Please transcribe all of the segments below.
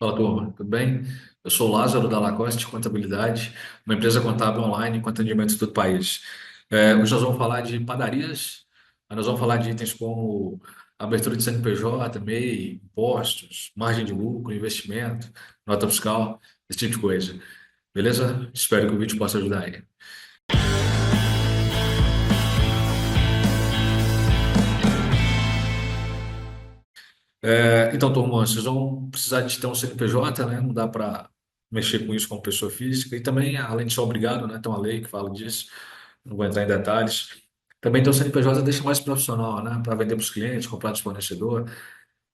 Fala, turma, tudo bem? Eu sou o Lázaro da Lacoste Contabilidade, uma empresa contábil online com atendimento em todo o país. Hoje nós vamos falar de padarias, mas nós vamos falar de itens como abertura de CNPJ, MEI, impostos, margem de lucro, investimento, nota fiscal, esse tipo de coisa. Beleza? Espero que o vídeo possa ajudar aí. Então, turma, vocês vão precisar de ter um CNPJ, né? Não dá para mexer com isso como pessoa física. E também, além de ser obrigado, né? Tem uma lei que fala disso, não vou entrar em detalhes. Também ter um CNPJ deixa mais profissional, né? Para vender para os clientes, comprar dos fornecedor.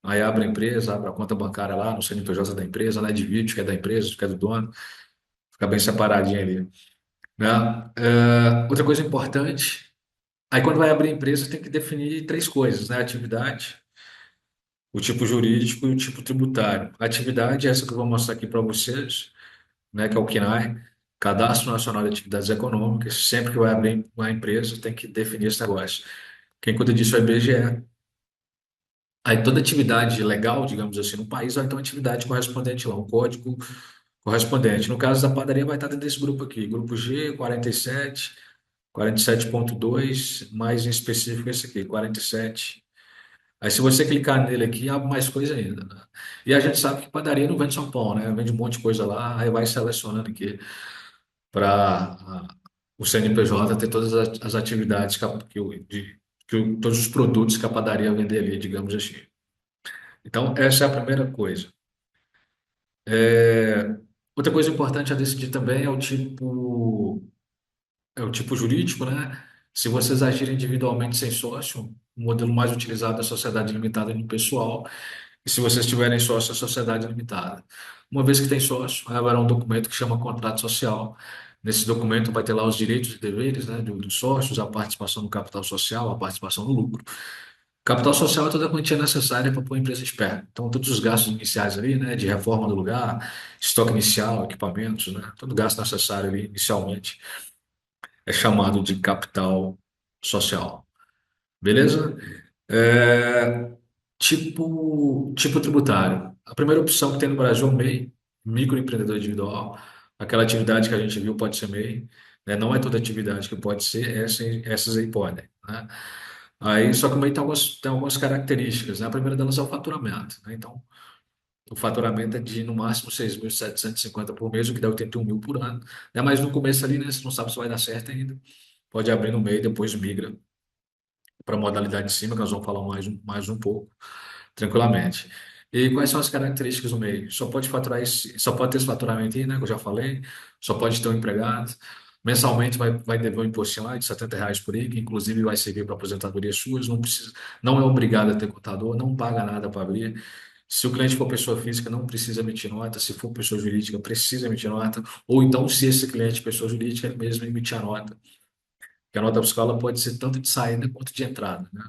Aí abre a empresa, abre a conta bancária lá no CNPJ da empresa, né? Divide o que é da empresa, o que é do dono. Fica bem separadinho ali, né? Outra coisa importante, aí quando vai abrir a empresa tem que definir três coisas, né? Atividade, o tipo jurídico e o tipo tributário. A atividade é essa que eu vou mostrar aqui para vocês, né, que é o CNAE, Cadastro Nacional de Atividades Econômicas. Sempre que vai abrir uma empresa, tem que definir esse negócio. Quem cuida disso é o IBGE. Aí toda atividade legal, digamos assim, no país vai ter uma atividade correspondente lá, um código correspondente. No caso da padaria, vai estar dentro desse grupo aqui, grupo G, 47.2, mais em específico esse aqui, 47. Aí se você clicar nele aqui, abre mais coisa ainda, né? E a gente sabe que padaria não vende só pão, né? Vende um monte de coisa lá, aí vai selecionando aqui para o CNPJ ter todas as atividades todos os produtos que a padaria vender ali, digamos assim. Então, essa é a primeira coisa. É, Outra coisa importante a decidir também é o tipo jurídico, né? Se vocês agirem individualmente sem sócio, o modelo mais utilizado é a sociedade limitada unipessoal. E se vocês tiverem sócio, a sociedade limitada. Uma vez que tem sócio, aí haverá um documento que chama contrato social. Nesse documento vai ter lá os direitos e deveres, né, dos sócios, a participação no capital social, a participação no lucro. Capital social é toda a quantia necessária para pôr a empresa de pé. Então, todos os gastos iniciais ali, né, de reforma do lugar, estoque inicial, equipamentos, né, todo gasto necessário ali inicialmente é chamado de capital social. Beleza? É, tipo tributário. A primeira opção que tem no Brasil é o MEI, microempreendedor individual. Aquela atividade que a gente viu pode ser MEI, né? Não é toda atividade que pode ser, essas aí podem, né? Aí, só que o MEI tem algumas características, né? A primeira delas é o faturamento, né? Então, o faturamento é de no máximo 6.750 por mês, o que dá 81 mil por ano, né? Mas no começo ali, né? Você não sabe se vai dar certo ainda. Pode abrir no MEI, depois migra para a modalidade de cima, que nós vamos falar mais um pouco, tranquilamente. E quais são as características do MEI? Só pode ter esse faturamento aí, né, que eu já falei, só pode ter um empregado. Mensalmente vai dever um imposto lá de R$ 70 por aí, que inclusive vai servir para aposentadoria suas, não precisa, não é obrigado a ter contador, não paga nada para abrir. Se o cliente for pessoa física, não precisa emitir nota. Se for pessoa jurídica, precisa emitir nota. Ou então, se esse cliente é pessoa jurídica, ele mesmo emitir a nota. Porque a nota fiscal ela pode ser tanto de saída quanto de entrada, né?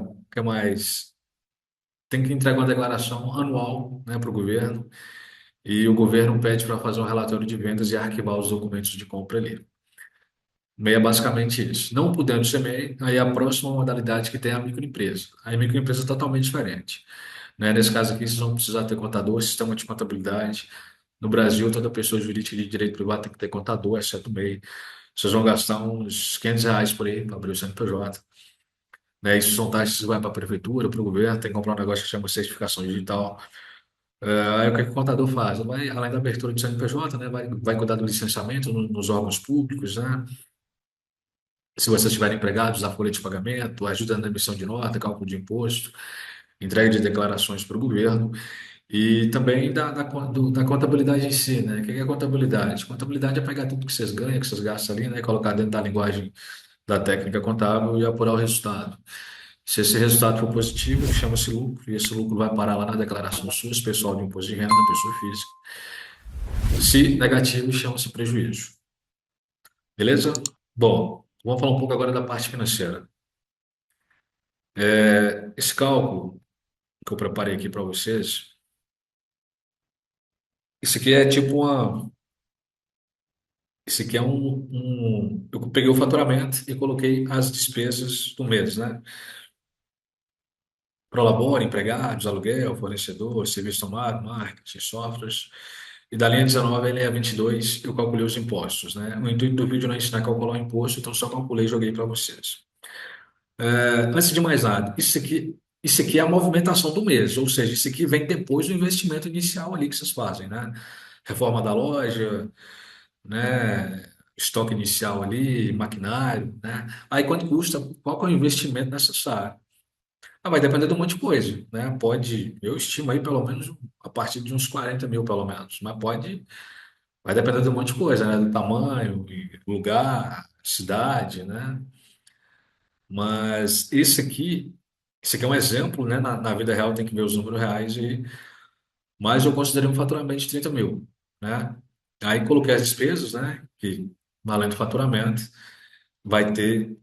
O que mais? Tem que entregar uma declaração anual, né, para o governo, e o governo pede para fazer um relatório de vendas e arquivar os documentos de compra ali. MEI é basicamente isso. Não podendo ser MEI, aí a próxima modalidade que tem é a microempresa. A microempresa é totalmente diferente, né? Nesse caso aqui, vocês vão precisar ter contador, sistema de contabilidade. No Brasil, toda pessoa jurídica de direito privado tem que ter contador, exceto o MEI. Vocês vão gastar uns R$ 500 por aí para abrir o CNPJ, né? Isso são taxas que vai para a prefeitura, para o governo, tem que comprar um negócio que chama certificação digital. Aí o que o contador faz? Vai, além da abertura do CNPJ, né? Vai cuidar do licenciamento nos órgãos públicos, né? Se vocês estiverem empregados, a folha de pagamento, ajuda na emissão de nota, cálculo de imposto, entrega de declarações para o governo e também da contabilidade em si, né? O que é contabilidade? Contabilidade é pegar tudo que vocês ganham, que vocês gastam ali, né? E colocar dentro da linguagem da técnica contábil e apurar o resultado. Se esse resultado for positivo, chama-se lucro, e esse lucro vai parar lá na declaração SUS, pessoal de imposto de renda, pessoa física. Se negativo, chama-se prejuízo. Beleza? Bom, vamos falar um pouco agora da parte financeira. Esse cálculo que eu preparei aqui para vocês, isso aqui é tipo uma. Isso aqui é eu peguei o faturamento e coloquei as despesas do mês, né? Prolabore, empregados, aluguel, fornecedor, serviço tomado, marketing, softwares. E da linha 19 à linha 22 eu calculei os impostos, né? O intuito do vídeo não é ensinar a calcular o imposto, então só calculei e joguei para vocês. Antes de mais nada, isso aqui é a movimentação do mês, ou seja, isso aqui vem depois do investimento inicial ali que vocês fazem, né? Reforma da loja, né? Estoque inicial ali, maquinário, né? Aí quanto custa, qual que é o investimento necessário? Vai depender de um monte de coisa, né? Eu estimo aí pelo menos a partir de uns 40 mil, pelo menos, mas vai depender de um monte de coisa, né? Do tamanho, e lugar, cidade, né? Mas esse aqui é um exemplo, né? Na vida real tem que ver os números reais, mas eu considerei um faturamento de 30 mil, né? Aí coloquei as despesas, né? Que além do faturamento, vai ter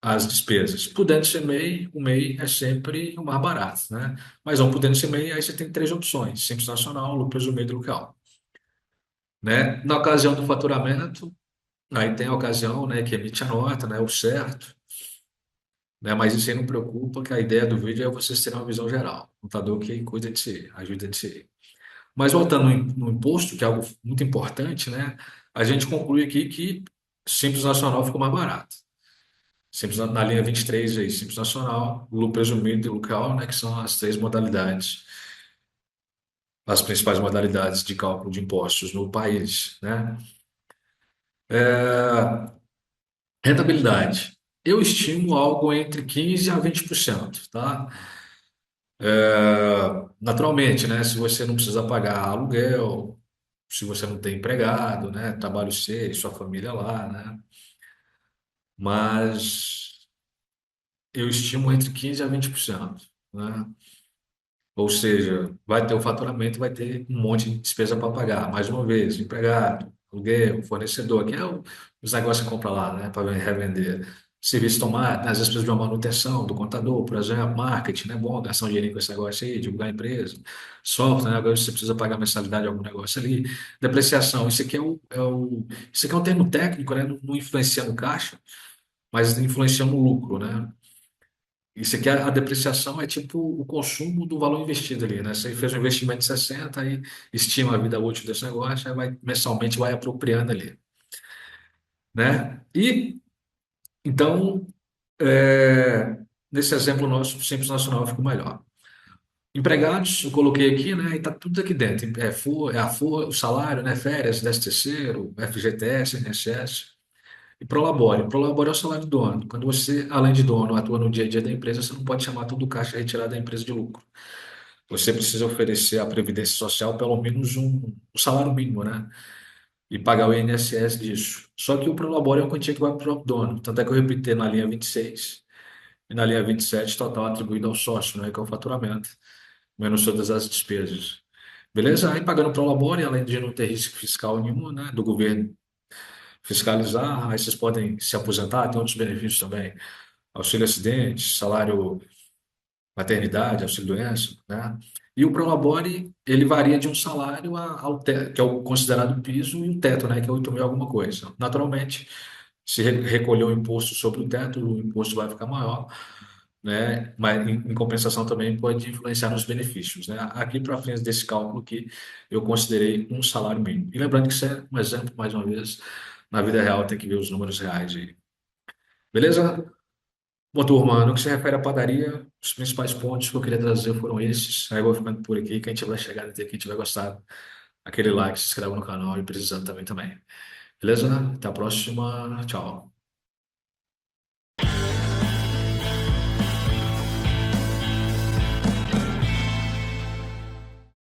as despesas. Podendo ser MEI, o MEI é sempre o mais barato, né? Mas não podendo ser MEI, aí você tem três opções: Simples Nacional, lucro presumido e local, né? Na ocasião do faturamento, aí tem a ocasião, né, que emite a nota, né, o certo, né? Mas isso aí não preocupa, que a ideia do vídeo é vocês terem uma visão geral. O contador que cuida de si, ajuda de si. Mas voltando no imposto, que é algo muito importante, né? A gente conclui aqui que Simples Nacional ficou mais barato. Simples na linha 23 aí, Simples Nacional, lucro presumido e local, né, que são as três modalidades, as principais modalidades de cálculo de impostos no país, né? Rentabilidade. Eu estimo algo entre 15 a 20%, tá? Naturalmente, né, se você não precisa pagar aluguel, se você não tem empregado, né, trabalho seu, sua família lá, né? Mas eu estimo entre 15 a 20%, né? Ou seja, vai ter o faturamento, vai ter um monte de despesa para pagar. Mais uma vez, empregado, aluguel, fornecedor, que é os negócios que compra lá, né, para revender. Serviço tomado, né, às vezes precisa de uma manutenção do contador, por exemplo, marketing, né, bom, gastar um dinheirinho com esse negócio aí, divulgar a empresa. Software, né, agora você precisa pagar mensalidade de algum negócio ali. Depreciação, isso aqui é um termo técnico, né, não influencia no caixa, mas influencia no lucro, né? Isso aqui, a depreciação é tipo o consumo do valor investido ali, né? Você fez um investimento de 60, aí estima a vida útil desse negócio, aí mensalmente vai apropriando ali, né? E, então, nesse exemplo nosso, o Simples Nacional ficou melhor. Empregados, eu coloquei aqui, né? E tá tudo aqui dentro. O salário, né? Férias, 13º, FGTS, INSS. E Prolabore. Prolabore é o salário do dono. Quando você, além de dono, atua no dia a dia da empresa, você não pode chamar todo o caixa retirado da empresa de lucro. Você precisa oferecer à Previdência Social pelo menos um salário mínimo, né? E pagar o INSS disso. Só que o Prolabore é uma quantia que vai para o próprio dono. Tanto é que eu repeti na linha 26 e na linha 27, total atribuído ao sócio, né? Que é o faturamento, menos todas as despesas. Beleza? Aí pagando o Prolabore, além de não ter risco fiscal nenhum, né? Do governo fiscalizar, aí vocês podem se aposentar, tem outros benefícios também. Auxílio acidente, salário maternidade, auxílio-doença, né? E o Prolabore, ele varia de um salário ao teto, que é o considerado piso, e o teto, né, que é 8 mil alguma coisa. Naturalmente, se recolher o imposto sobre o teto, o imposto vai ficar maior, né? Mas, em compensação, também pode influenciar nos benefícios, né? Aqui, para fins desse cálculo que eu considerei um salário mínimo. E lembrando que isso é um exemplo, mais uma vez, na vida real tem que ver os números reais aí. Beleza? Bom, turma, no que se refere à padaria, os principais pontos que eu queria trazer foram esses. Aí eu vou ficando por aqui. Quem tiver chegado até aqui, tiver gostado, aquele like, se inscreva no canal e precisando também. Beleza? Até a próxima. Tchau.